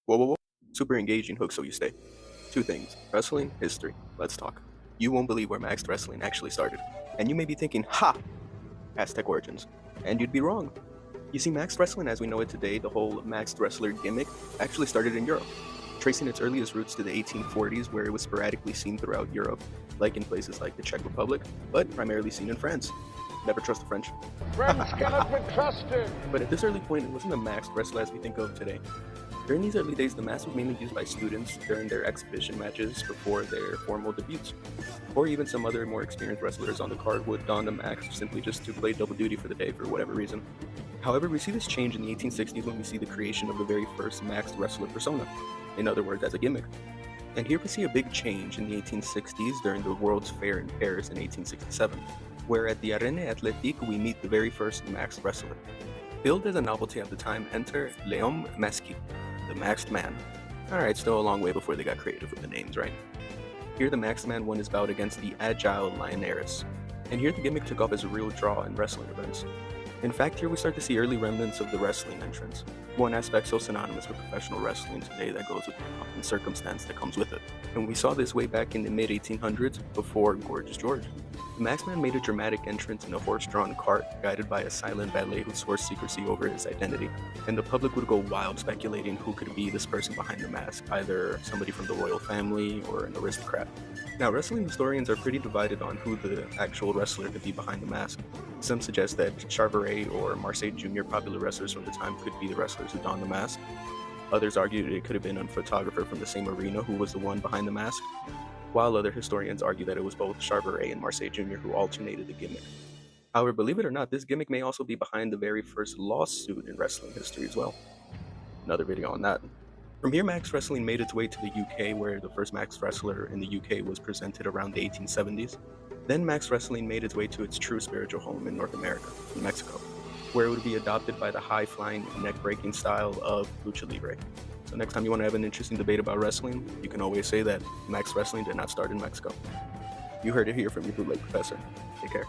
Whoa, whoa, whoa. Super engaging hook, so you stay. Two things: wrestling, history. Let's talk. You won't believe where Maxed Wrestling actually started. And you may be thinking, ha! Aztec origins. And you'd be wrong. You see, Maxed Wrestling as we know it today, the whole Maxed Wrestler gimmick, actually started in Europe, tracing its earliest roots to the 1840s, where it was sporadically seen throughout Europe, like in places like the Czech Republic, but primarily seen in France. Never trust the French. Friends cannot be trusted. But at this early point, it wasn't a Maxed Wrestler as we think of today. During these early days, the mask was mainly used by students during their exhibition matches before their formal debuts. Or even some other more experienced wrestlers on the card would don the mask simply just to play double duty for the day for whatever reason. However, we see this change in the 1860s when we see the creation of the very first Maxed Wrestler persona, in other words, as a gimmick. And here we see a big change in the 1860s during the World's Fair in Paris in 1867, where at the Arène Athlétique we meet the very first Maxed Wrestler. Billed as a novelty at the time, enter L'Homme Masqué, the Maxed Man. Alright, still a long way before they got creative with the names, right? Here the Maxed Man won his bout against the Agile Lionaires, and here the gimmick took off as a real draw in wrestling events. In fact, here we start to see early remnants of the wrestling entrance, one aspect so synonymous with professional wrestling today that goes with the pomp and circumstance that comes with it. And we saw this way back in the mid-1800s, before Gorgeous George. The Maxed Man made a dramatic entrance in a horse-drawn cart guided by a silent valet who swore secrecy over his identity, and the public would go wild speculating who could be this person behind the mask, either somebody from the royal family or an aristocrat. Now, wrestling historians are pretty divided on who the actual wrestler could be behind the mask. Some suggest that Charveret or Marseille Jr., popular wrestlers from the time, could be the wrestlers who donned the mask. Others argued it could have been a photographer from the same arena who was the one behind the mask, while other historians argue that it was both Charveret and Marseille Jr. who alternated the gimmick. However, believe it or not, this gimmick may also be behind the very first lawsuit in wrestling history as well. Another video on that. From here, Maxed Wrestling made its way to the UK, where the first Maxed Wrestler in the UK was presented around the 1870s. Then Maxed Wrestling made its way to its true spiritual home in North America, in Mexico, where it would be adopted by the high-flying, neck-breaking style of Lucha Libre. So next time you want to have an interesting debate about wrestling, you can always say that Maxed Wrestling did not start in Mexico. You heard it here from your bootleg professor. Take care.